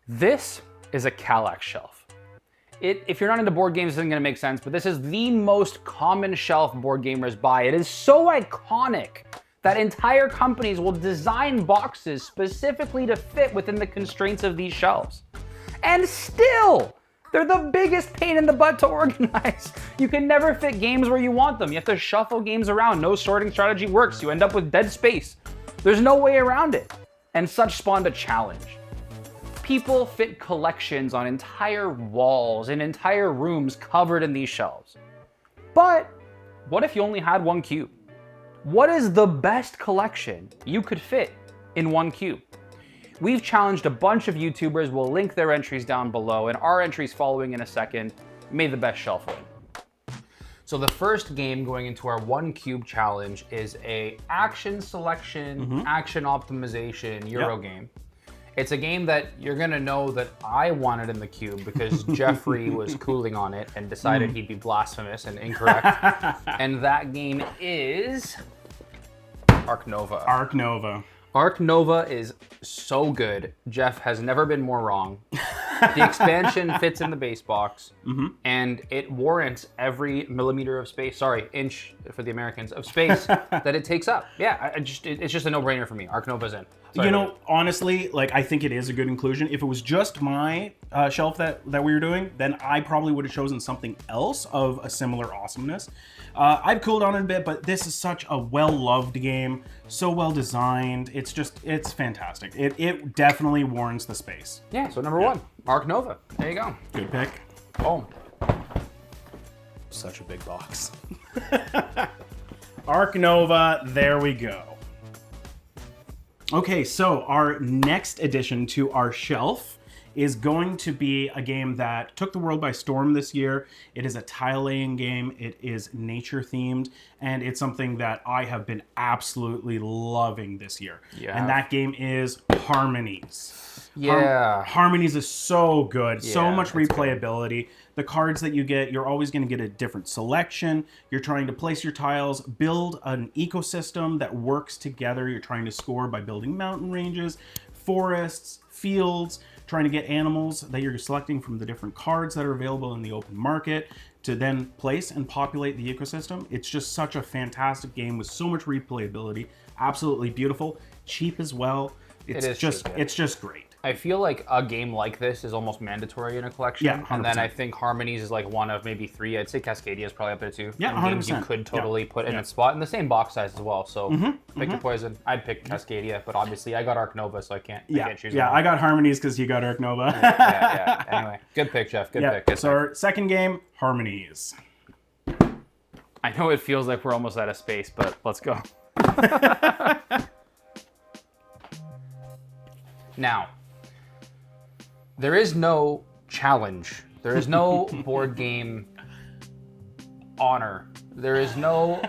This is a Kallax shelf. If you're not into board games, it isn't gonna make sense, but this is the most common shelf board gamers buy. It is so iconic that entire companies will design boxes specifically to fit within the constraints of these shelves. And still, they're the biggest pain in the butt to organize. You can never fit games where you want them. You have to shuffle games around. No sorting strategy works. You end up with dead space. There's no way around it. And such spawned a challenge. People fit collections on entire walls and entire rooms covered in these shelves. But what if you only had one cube? What is the best collection you could fit in one cube? We've challenged a bunch of YouTubers. We'll link their entries down below, and our entries following in a second. May the best shelf win. So the first game going into our one cube challenge is a action selection, action optimization Euro game. It's a game that you're gonna know that I wanted in the cube because Jeffrey was cooling on it and decided he'd be blasphemous and incorrect. And that game is Ark Nova. Ark Nova. Ark Nova is so good. Jeff has never been more wrong. The expansion fits in the base box, and it warrants every millimeter of space, sorry, inch for the Americans, of space that it takes up. Yeah, it's just a no-brainer for me. Ark Nova's in. Sorry, you know, honestly, like, I think it is a good inclusion. If it was just my shelf that we were doing, then I probably would have chosen something else of a similar awesomeness. I've cooled on it a bit, but this is such a well-loved game, so well-designed. It's fantastic. It definitely warrants the space. Yeah, so number one, Ark Nova. There you go. Good pick. Boom. Such a big box. Ark Nova, there we go. Okay, so our next addition to our shelf is going to be a game that took the world by storm this year. It is a tile laying game. It is nature themed, and it's something that I have been absolutely loving this year. Yeah. And that game is Harmonies. Yeah. Harmonies is so good. Yeah, so much replayability. The cards that you get, you're always going to get a different selection. You're trying to place your tiles, build an ecosystem that works together. You're trying to score by building mountain ranges, forests, fields, trying to get animals that you're selecting from the different cards that are available in the open market to then place and populate the ecosystem. It's just such a fantastic game with so much replayability. Absolutely beautiful. Cheap as well. It's just great. I feel like a game like this is almost mandatory in a collection. Yeah, 100%. And then I think Harmonies is like one of maybe three. I'd say Cascadero is probably up there too. Yeah, 100%. Games you could totally put in its spot in the same box size as well. So pick your poison. I'd pick Cascadero, but obviously I got Ark Nova, so I can't choose. Yeah, I got Harmonies because you got Ark Nova. yeah. Anyway, good pick, Jeff. Good pick. Good so our second game, Harmonies. I know it feels like we're almost out of space, but let's go. Now, there is no challenge. There is no board game honor. There is no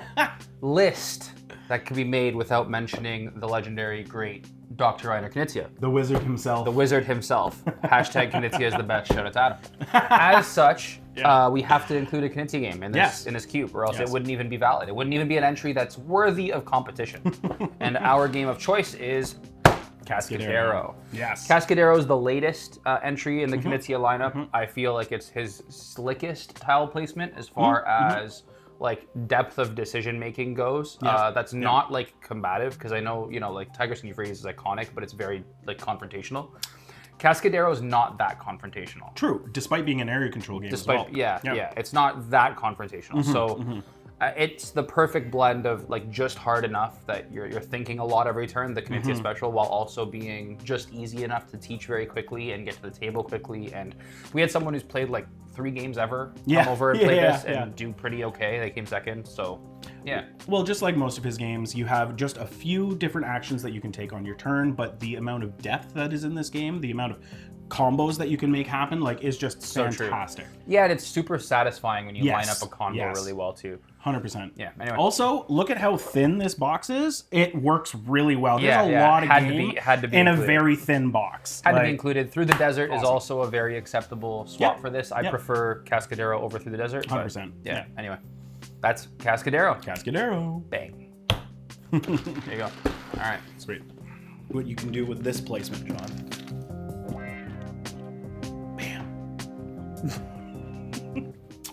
list that can be made without mentioning the legendary great Dr. Rainer Knizia. The wizard himself. The wizard himself. Hashtag Knizia is the best. Shout out to Adam. As such, we have to include a Knizia game in this cube, or else it wouldn't even be valid. It wouldn't even be an entry that's worthy of competition. And our game of choice is Cascadero. Yes. Cascadero is the latest entry in the Knizia lineup. I feel like it's his slickest tile placement as far as like depth of decision making goes. That's not like combative, because I know, you know, like Tiger Sneak Freeze is iconic, but it's very like confrontational. Cascadero is not that confrontational. True, despite being an area control game as well. Yeah, it's not that confrontational. It's the perfect blend of like just hard enough that you're thinking a lot every turn, the Knizia special, while also being just easy enough to teach very quickly and get to the table quickly. And we had someone who's played like 3 games ever come over and play this and do pretty okay. They came second, so yeah. Well, just like most of his games, you have just a few different actions that you can take on your turn, but the amount of depth that is in this game, the amount of combos that you can make happen, like, is just so fantastic. True. Yeah, and it's super satisfying when you line up a combo really well too. 100%. Yeah. Anyway. Also, look at how thin this box is. It works really well. There's a lot of game in a very thin box. Had to be included. Through the Desert is also a very acceptable swap for this. I prefer Cascadero over Through the Desert. 100%. Yeah. Anyway, that's Cascadero. Cascadero. Bang. There you go. All right. Sweet. What you can do with this placement, John.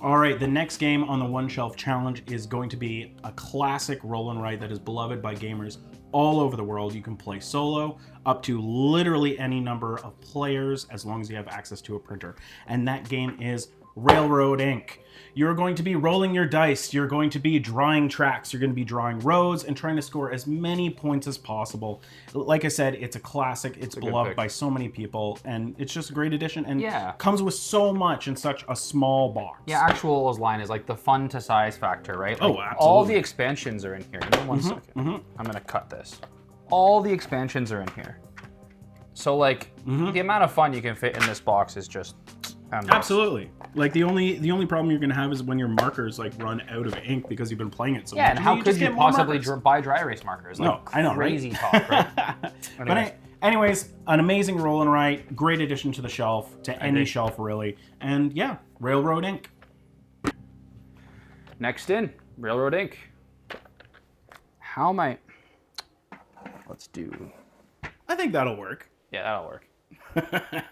All right, the next game on the One Shelf Challenge is going to be a classic roll and write that is beloved by gamers all over the world. You can play solo, up to literally any number of players, as long as you have access to a printer. And that game is Railroad Inc. You're going to be rolling your dice, you're going to be drawing tracks, you're going to be drawing roads and trying to score as many points as possible. Like I said, it's a classic, it's beloved by so many people, and it's just a great addition, and comes with so much in such a small box. Yeah, actual line is like the fun to size factor, right? Like, oh, absolutely. All the expansions are in here. Give me one second. I'm going to cut this. All the expansions are in here. So like, the amount of fun you can fit in this box is just endless. Absolutely. Like the only problem you're gonna have is when your markers like run out of ink because you've been playing it so much. Yeah, and how could you possibly buy dry erase markers? Like, no, I know, crazy right? talk, right? But anyways, an amazing roll and write, great addition to the shelf, to any shelf really, and yeah, Railroad Inc. Next in, Railroad Inc. How am I? Let's do. I think that'll work. Yeah, that'll work.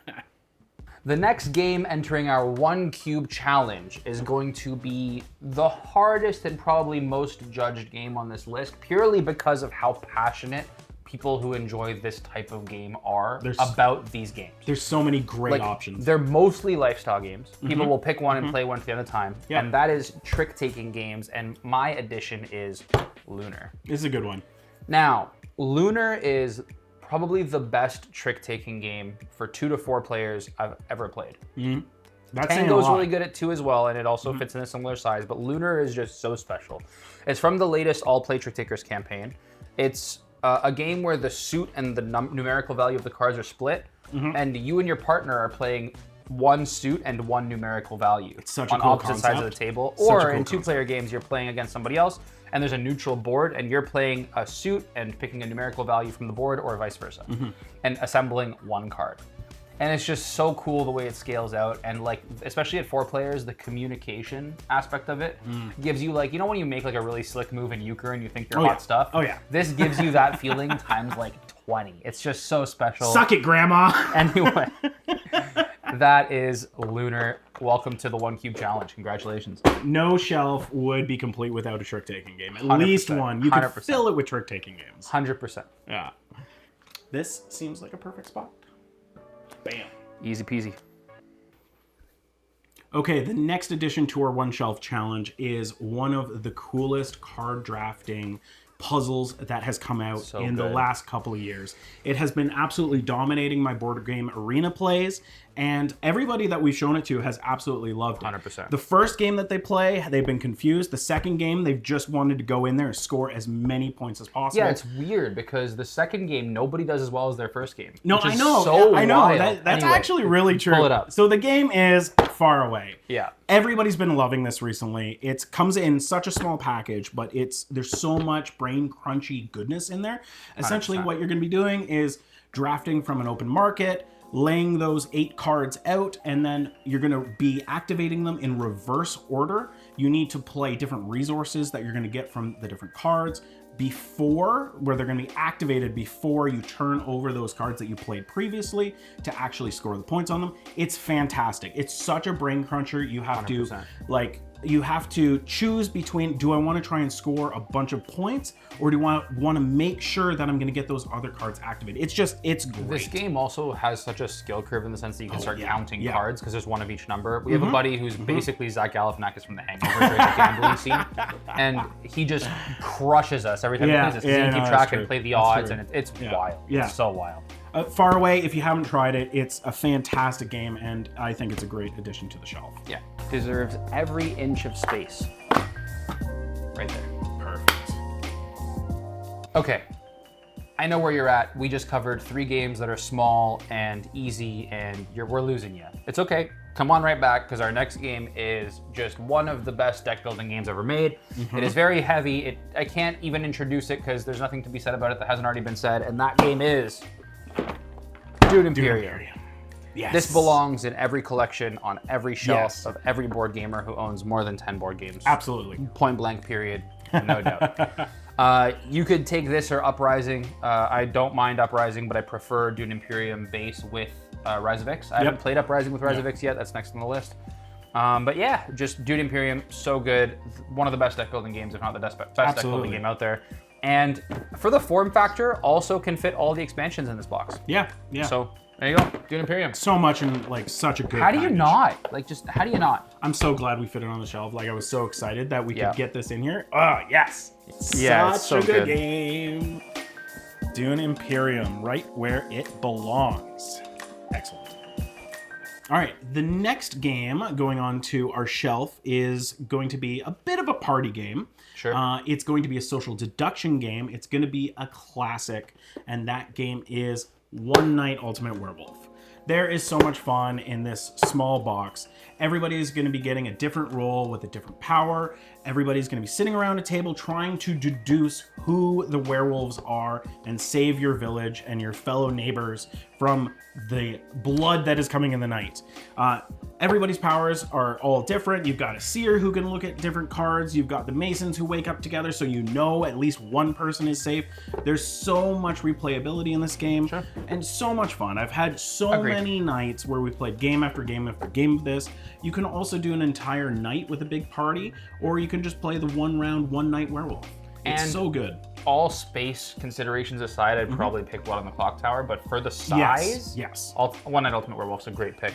The next game entering our One Cube Challenge is going to be the hardest and probably most judged game on this list, purely because of how passionate people who enjoy this type of game are about these games. There's so many great options. They're mostly lifestyle games. People will pick one and play one at the end of time, and that is trick-taking games, and my addition is Lunar. This is a good one. Now, Lunar is probably the best trick-taking game for 2 to 4 players I've ever played. Tango's really good at 2 as well, and it also fits in a similar size, but Lunar is just so special. It's from the latest All Play Trick Takers campaign. It's a game where the suit and the numerical value of the cards are split, and you and your partner are playing one suit and one numerical value on opposite sides of the table. Or in 2-player games, you're playing against somebody else, and there's a neutral board, and you're playing a suit and picking a numerical value from the board, or vice versa, and assembling one card. And it's just so cool the way it scales out, and like, especially at 4 players, the communication aspect of it gives you like, you know when you make like a really slick move in euchre and you think you're hot stuff? Oh yeah. This gives you that feeling times like 20. It's just so special. Suck it, Grandma! Anyway, that is Lunar. Welcome to the One Cube Challenge. Congratulations. No shelf would be complete without a trick-taking game. At 100%, least one. You can 100%. fill it with trick-taking games. 100%. Yeah. This seems like a perfect spot. Bam. Easy peasy. Okay, the next addition to our One Shelf Challenge is one of the coolest card drafting puzzles that has come out in the last couple of years. It has been absolutely dominating my board game arena plays, and everybody that we've shown it to has absolutely loved it. 100%. The first game that they play, they've been confused. The second game, they've just wanted to go in there and score as many points as possible. Yeah, it's weird because the second game, nobody does as well as their first game. No, I know. So I know. wild. That's actually really true. Pull it up. So the game is Faraway. Yeah. Everybody's been loving this recently. It comes in such a small package, but there's so much brain crunchy goodness in there. Essentially, 100%. what you're going to be doing is drafting from an open market, laying those 8 cards out, and then you're going to be activating them in reverse order. You need to play different resources that you're going to get from the different cards where they're going to be activated before you turn over those cards that you played previously to actually score the points on them. It's fantastic. It's such a brain cruncher. You have 100%. you have to choose between, do I want to try and score a bunch of points, or do I want to make sure that I'm going to get those other cards activated? It's great. This game also has such a skill curve in the sense that you can start counting cards because there's one of each number. We have a buddy who's basically Zach Galifianakis from The Hangover during the gambling scene, and he just crushes us every time he plays this. He can keep track and play the odds, and it's wild. It's so wild. Faraway, if you haven't tried it, it's a fantastic game, and I think it's a great addition to the shelf. Yeah. Deserves every inch of space. Right there. Perfect. Okay. I know where you're at. We just covered 3 games that are small and easy, and we're losing you. It's okay. Come on right back, because our next game is just one of the best deck building games ever made. It is very heavy. I can't even introduce it because there's nothing to be said about it that hasn't already been said, and that game is Dune Imperium. Yes. This belongs in every collection on every shelf of every board gamer who owns more than 10 board games. Absolutely. Point blank, period. No doubt. You could take this or Uprising. I don't mind Uprising, but I prefer Dune Imperium base with Rise of X. I haven't played Uprising with Rise of X yet. That's next on the list. But yeah, just Dune Imperium, so good. One of the best deck building games, if not the best deck building game out there. And for the form factor, also can fit all the expansions in this box. Yeah. So there you go, Dune Imperium. So much and like such a good How do you package. not? Like, just how do you not? I'm so glad we fit it on the shelf. Like, I was so excited that we Yeah. could get this in here. Oh, yes. Yeah, it's Such so a good good. game. Dune Imperium, right where it belongs. Excellent. All right, the next game going on to our shelf is going to be a bit of a party game. Sure. It's going to be a social deduction game. It's going to be a classic, and that game is One Night Ultimate Werewolf. There is so much fun in this small box. Everybody is going to be getting a different role with a different power. Everybody's going to be sitting around a table trying to deduce who the werewolves are and save your village and your fellow neighbors from the blood that is coming in the night. Everybody's powers are all different. You've got a seer who can look at different cards. You've got the masons who wake up together so you know at least one person is safe. There's so much replayability in this game and so much fun. I've had so many nights where we played game after game after game of this. You can also do an entire night with a big party, or you can just play the one round, one night werewolf. It's so good. All space considerations aside, I'd probably pick Blood on the Clock Tower, but for the size, yes. One Night Ultimate Werewolf's a great pick.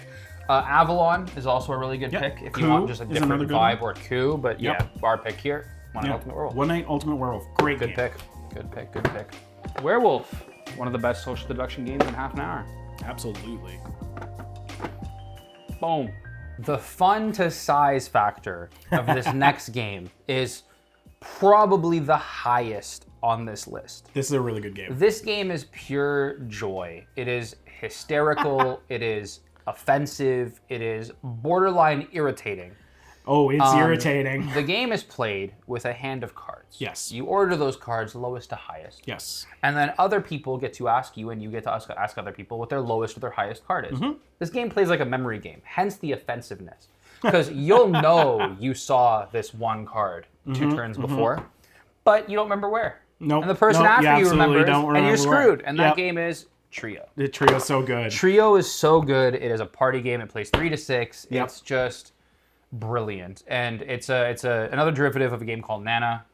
Avalon is also a really good pick if you want just a different vibe, or Coup, but yeah, our pick here, One Night Ultimate Werewolf. One Night Ultimate Werewolf, great Good pick. Werewolf, one of the best social deduction games in half an hour. Absolutely. Boom. The fun to size factor of this next game is probably the highest on this list. This is a really good game. This game is pure joy. It is hysterical. It is offensive. It is borderline irritating. Oh, it's irritating. The game is played with a hand of cards. Yes. You order those cards lowest to highest. Yes. And then other people get to ask you, and you get to ask other people what their lowest or their highest card is. This game plays like a memory game, hence the offensiveness. Because you'll know you saw this one card 2 turns before, but you don't remember where. Nope. And the person after you remembers, and you're screwed. Where. And that game is Trio. The Trio's so good. Trio is so good. It is a party game. It plays 3 to 6. Yep. It's just brilliant, and it's another derivative of a game called Nana.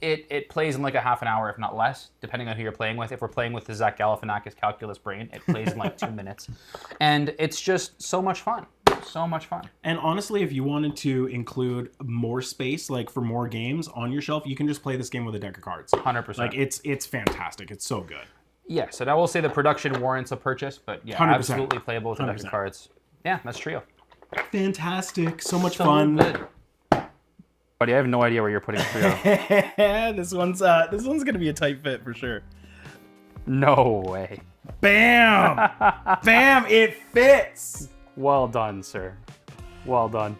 It plays in like a half an hour, if not less, depending on who you're playing with. If we're playing with the Zach Galifianakis calculus brain, it plays in like 2 minutes, and it's just so much fun. So much fun. And honestly, if you wanted to include more space, like for more games on your shelf, you can just play this game with a deck of cards. 100%. Like it's fantastic. It's so good. Yes, and I will say the production warrants a purchase, but yeah, 100%. absolutely playable with a deck of 100%. cards. Yeah, that's Trio. Fantastic. So much fun. Good. Buddy, I have no idea where you're putting Trio. This one's gonna be a tight fit for sure. No way. Bam! Bam! It fits. Well done, sir. Well done.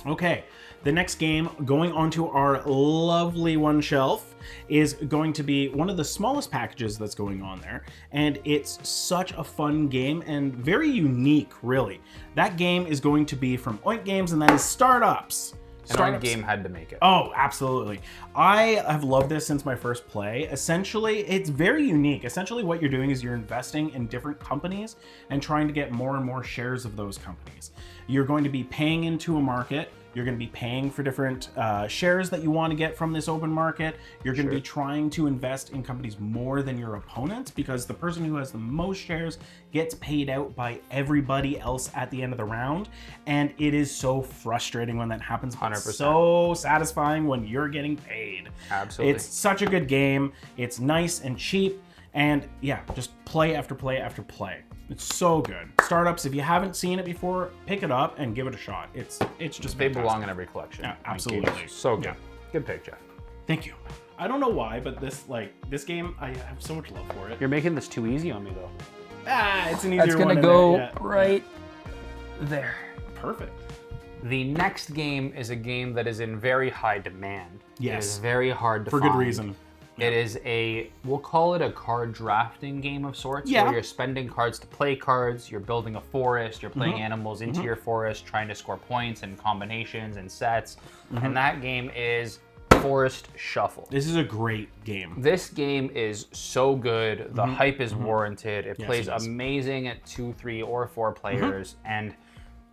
Okay, the next game going onto our lovely one shelf is going to be one of the smallest packages that's going on there, and it's such a fun game and very unique, really. That game is going to be from Oink Games, and that is Startups. An game had to make it. Oh, absolutely. I have loved this since my first play. Essentially, it's very unique. Essentially, what you're doing is you're investing in different companies and trying to get more and more shares of those companies. You're going to be paying into a market. You're going to be paying for different shares that you want to get from this open market. You're going to be trying to invest in companies more than your opponents, because the person who has the most shares gets paid out by everybody else at the end of the round. And it is so frustrating when that happens, but 100%. so satisfying when you're getting paid. Absolutely. It's such a good game. It's nice and cheap. And yeah, just play after play after play. It's so good. Startups, if you haven't seen it before, pick it up and give it a shot. It's just They fantastic. belong in every collection. Yeah, absolutely. So good. Yeah. Good pick, Jeff. Thank you. I don't know why, but this game, I have so much love for it. You're making this too easy on me, though. It's an easier That's one. gonna in go there. Yeah. right there. Perfect. The next game is a game that is in very high demand. Yes. It is very hard to For find. good reason. It is we'll call it a card drafting game of sorts, Yeah. where you're spending cards to play cards, you're building a forest, you're playing animals into your forest, trying to score points and combinations and sets. And that game is Forest Shuffle. This is a great game. This game is so good. The hype is warranted. It Yes, plays it is. amazing at 2, 3, or 4 players. And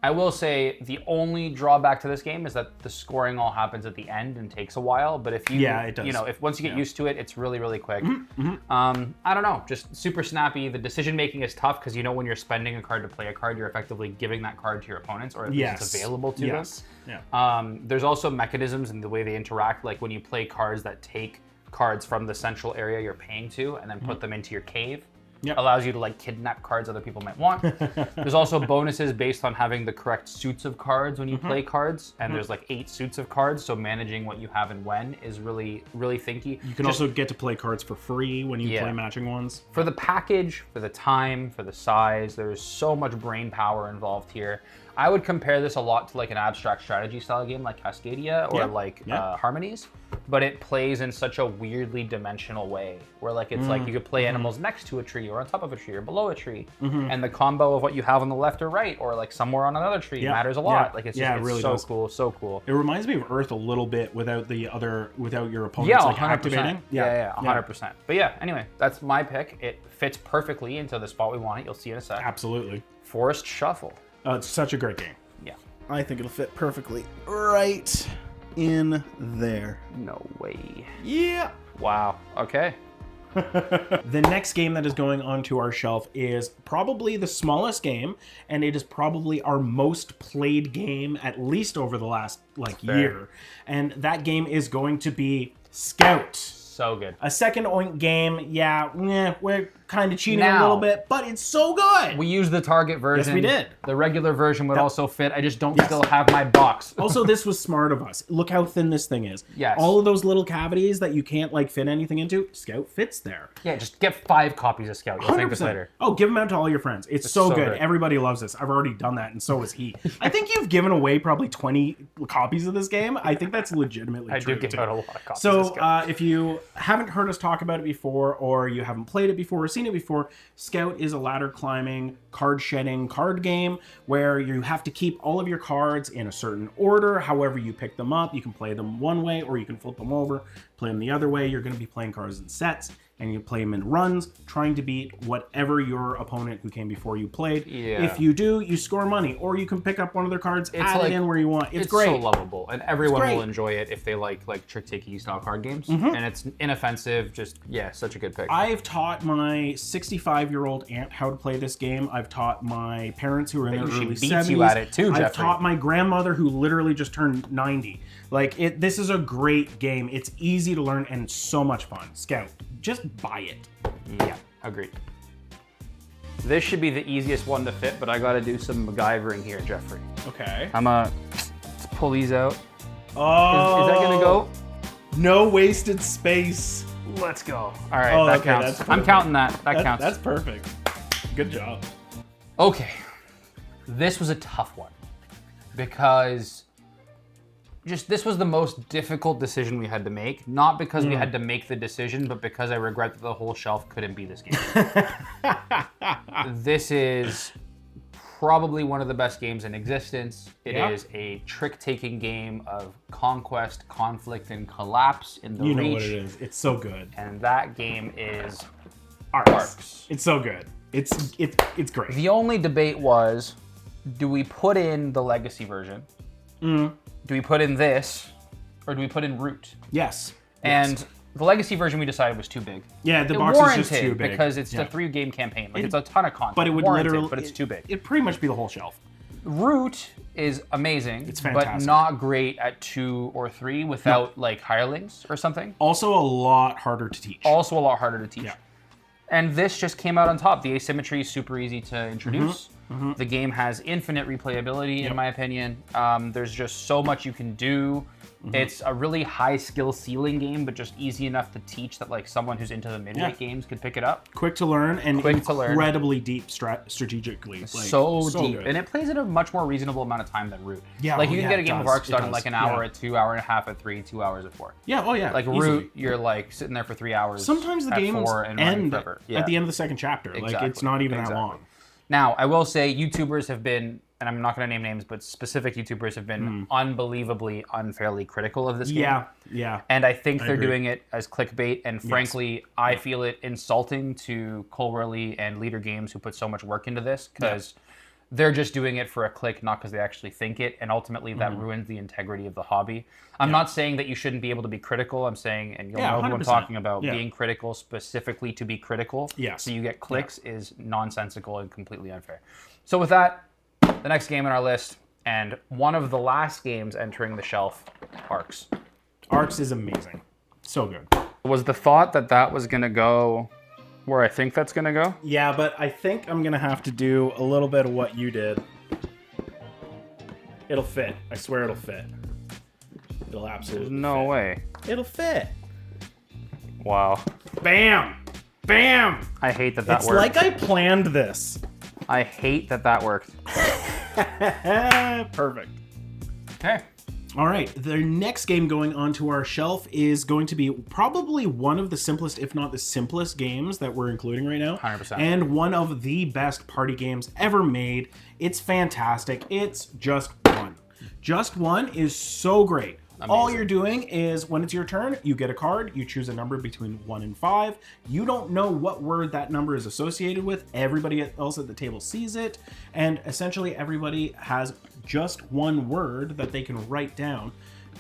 I will say the only drawback to this game is that the scoring all happens at the end and takes a while. But if you, it does. you know, if once you get used to it, it's really, really quick. I don't know, just super snappy. The decision making is tough because you know when you're spending a card to play a card, you're effectively giving that card to your opponents, or at least it's available to them. Yeah. There's also mechanisms in the way they interact, like when you play cards that take cards from the central area you're paying to and then put them into your cave. Allows you to like kidnap cards other people might want. There's also bonuses based on having the correct suits of cards when you play cards, and there's like 8 suits of cards, so managing what you have and when is really, really thinky. You can also get to play cards for free when you play matching ones. For the package, for the time, for the size, there's so much brain power involved here. I would compare this a lot to like an abstract strategy style game like Cascadero or like Harmonies, but it plays in such a weirdly dimensional way where like it's like you could play animals next to a tree or on top of a tree or below a tree, and the combo of what you have on the left or right or like somewhere on another tree matters a lot. Like it's just it's really so cool, so cool. It reminds me of Earth a little bit without your opponents like 100%. activating. 100%. But yeah, anyway, that's my pick. It fits perfectly into the spot we want it. You'll see in a sec. Absolutely. Forest Shuffle. It's such a great game. Yeah. I think it'll fit perfectly right in there. No way. Yeah. Wow. Okay. The next game that is going onto our shelf is probably the smallest game, and it is probably our most played game, at least over the last year. And that game is going to be Scout. So good. A second Oink game, we're kind of cheating a little bit, but it's so good. We used the Target version. Yes, we did. The regular version would also fit. I just don't still have my box. Also, this was smart of us. Look how thin this thing is. Yes. All of those little cavities that you can't fit anything into, Scout fits there. Yeah, just get 5 copies of Scout. You'll thank us later. Oh, give them out to all your friends. It's so good. Everybody loves this. I've already done that, and so has he. I think you've given away probably 20 copies of this game. I think that's legitimately true. I do give out a lot of copies of Scout. If you haven't heard us talk about it before, or you haven't played it before or seen it before, Scout is a ladder climbing, card shedding card game where you have to keep all of your cards in a certain order. However you pick them up, you can play them one way or you can flip them over, play them the other way. You're going to be playing cards in sets, and you play them in runs, trying to beat whatever your opponent who came before you played. Yeah. If you do, you score money, or you can pick up one of their cards, add it in where you want. It's great. So lovable, and everyone will enjoy it if they like trick-taking style card games. And it's inoffensive, just, such a good pick. I've taught my 65-year-old aunt how to play this game. I've taught my parents who are in their early 70s. She beats you at it too, Jeffrey. I've taught my grandmother who literally just turned 90. This is a great game. It's easy to learn and so much fun. Scout. Just buy it. Yeah, agreed. This should be the easiest one to fit, but I gotta do some MacGyvering here, Jeffrey. Okay. I'm gonna pull these out. Oh. Is that gonna go? No wasted space. Let's go. All right, that counts. I'm counting that. That counts. That's perfect. Good job. Okay. This was a tough one because this was the most difficult decision we had to make. Not because we had to make the decision, but because I regret that the whole shelf couldn't be this game. This is probably one of the best games in existence. It is a trick-taking game of conquest, conflict, and collapse in the Reach. You know what it is. It's so good. And that game is Arks. It's so good. It's great. The only debate was, do we put in the Legacy version? Do we put in this, or do we put in Root? Yes. And the Legacy version we decided was too big. Yeah, the box is just too big. Because it's a 3-game campaign. It's a ton of content. But it would literally, but it's too big. It'd pretty much be the whole shelf. Root is amazing. It's fantastic. But not great at 2 or 3 without hirelings or something. Also a lot harder to teach. Yeah. And this just came out on top. The asymmetry is super easy to introduce. The game has infinite replayability, in my opinion. There's just so much you can do. It's a really high skill ceiling game, but just easy enough to teach that someone who's into the midweight games could pick it up. Quick to learn and incredibly deep strategically. So deep. Good. And it plays in a much more reasonable amount of time than Root. Yeah, you can get a game of Ark done in an hour, at 2 hour and a half, at 3, 2 hours at 4. Yeah, Root, you're sitting there for 3 hours. Sometimes the games end at the end of the second chapter. Exactly. It's not even that long. Now, I will say YouTubers have been, and I'm not going to name names, but specific YouTubers have been unbelievably unfairly critical of this game. Yeah. And I think they're doing it as clickbait, and frankly, I feel it insulting to Cole Rowley and Leader Games who put so much work into this, because they're just doing it for a click, not because they actually think it, and ultimately that ruins the integrity of the hobby. I'm not saying that you shouldn't be able to be critical. I'm saying, and you'll know who I'm talking about, being critical specifically to be critical, so you get clicks is nonsensical and completely unfair. So with that, the next game on our list, and one of the last games entering the shelf, Arks. Arks is amazing. So good. Was the thought that that was going to go where I think that's going to go? Yeah, but I think I'm going to have to do a little bit of what you did. It'll fit. I swear it'll fit. It'll absolutely No fit. way. It'll fit. Wow. Bam! Bam! I hate that that It's worked. like I planned this. I hate that that worked. Perfect. Okay. All right, the next game going onto our shelf is going to be probably one of the simplest, if not the simplest games that we're including right now. 100%. And one of the best party games ever made. It's fantastic. It's Just One. Just One is so great. Amazing. All you're doing is when it's your turn, you get a card, you choose a number between 1 and 5. You don't know what word that number is associated with. Everybody else at the table sees it. And essentially everybody has just one word that they can write down.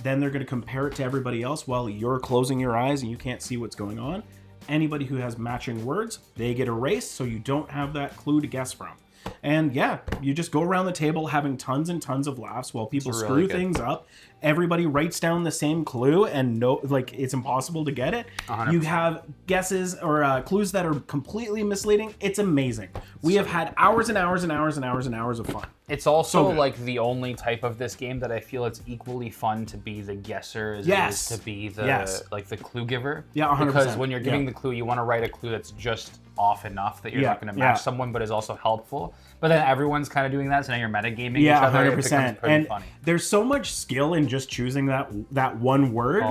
Then they're going to compare it to everybody else while you're closing your eyes and you can't see what's going on. Anybody who has matching words, they get erased so you don't have that clue to guess from. And yeah, you just go around the table having tons and tons of laughs while people screw things up. Everybody writes down the same clue and it's impossible to get it. 100%. You have guesses or clues that are completely misleading. It's amazing. We have had hours and hours and hours and hours and hours of fun. It's also like the only type of this game that I feel it's equally fun to be the guesser as it is to be the like the clue giver. Yeah, 100%. Because when you're giving the clue, you want to write a clue that's just off enough that you're not going to match someone, but is also helpful. But then everyone's kind of doing that, so now you're metagaming each other. 100%. It becomes pretty funny. There's so much skill in just choosing that one word,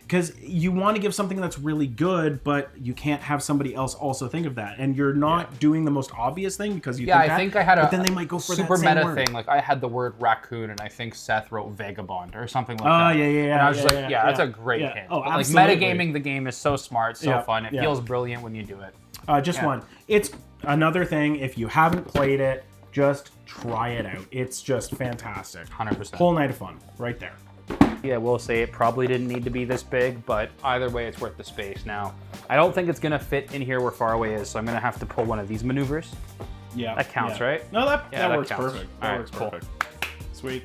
because you want to give something that's really good, but you can't have somebody else also think of that, and you're not doing the most obvious thing because you think I think I had but then they might go for super that same meta word. thing. Like I had the word raccoon, and I think Seth wrote vagabond or something like that. Yeah. And I was just like, that's a great hint. Oh, absolutely. Like metagaming the game is so smart, so fun. It feels brilliant when you do it. Just one. It's another thing. If you haven't played it, just try it out. It's just fantastic. 100%. Whole night of fun, right there. Yeah, we'll say it probably didn't need to be this big, but either way, it's worth the space. Now, I don't think it's gonna fit in here where Faraway is, so I'm gonna have to pull one of these maneuvers. Yeah. That counts, right? No, that works counts. perfect. All That right, works cool. perfect. Sweet.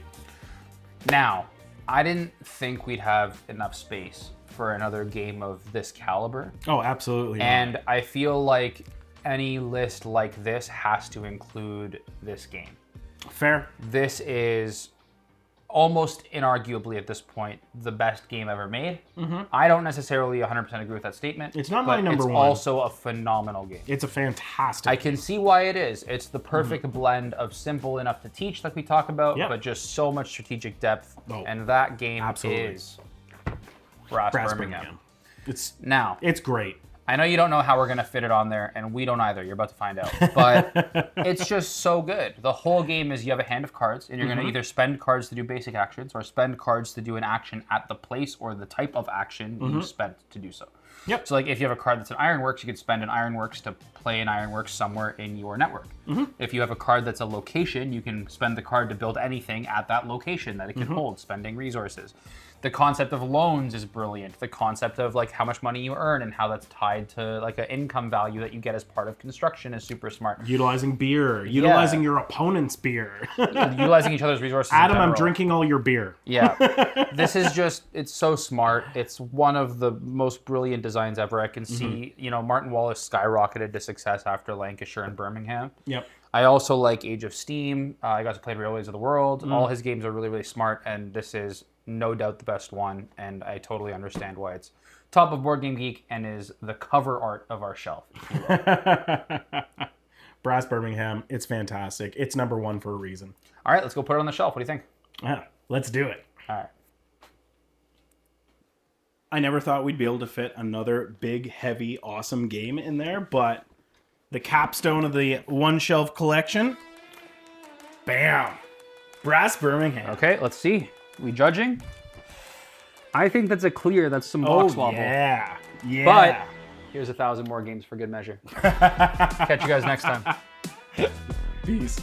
Now, I didn't think we'd have enough space for another game of this caliber. Oh, absolutely. And I feel like any list like this has to include this game. Fair. This is almost inarguably at this point the best game ever made. I don't necessarily 100% agree with that statement. It's not my number one. It's also a phenomenal game. It's a fantastic I can see why it is. It's the perfect blend of simple enough to teach, like we talk about, but just so much strategic depth. And that game is Brass Birmingham. It's great. I know you don't know how we're going to fit it on there, and we don't either. You're about to find out. But it's just so good. The whole game is you have a hand of cards, and you're going to either spend cards to do basic actions or spend cards to do an action at the place or the type of action you spent to do so. Yep. So like if you have a card that's an Ironworks, you could spend an Ironworks to play an Ironworks somewhere in your network. If you have a card that's a location, you can spend the card to build anything at that location that it can hold, spending resources. The concept of loans is brilliant. The concept of like how much money you earn and how that's tied to like an income value that you get as part of construction is super smart. Utilizing beer, utilizing your opponent's beer. Utilizing each other's resources. Adam, I'm drinking all your beer. Yeah. This is just, it's so smart. It's one of the most brilliant designs ever. I can see, you know, Martin Wallace skyrocketed to success after Lancashire and Birmingham. Yep. I also like Age of Steam. I got to play Railways of the World. All his games are really, really smart, and this is no doubt the best one, and I totally understand why it's top of Board Game Geek and is the cover art of our shelf. Brass Birmingham, it's fantastic. It's number one for a reason. All right, let's go put it on the shelf. What do you think? Yeah, let's do it. All right. I never thought we'd be able to fit another big, heavy, awesome game in there, but the capstone of the one shelf collection, bam, Brass Birmingham. Okay, let's see. We judging? I think that's a clear. That's some box wobble. Yeah. But here's 1,000 more games for good measure. Catch you guys next time. Peace.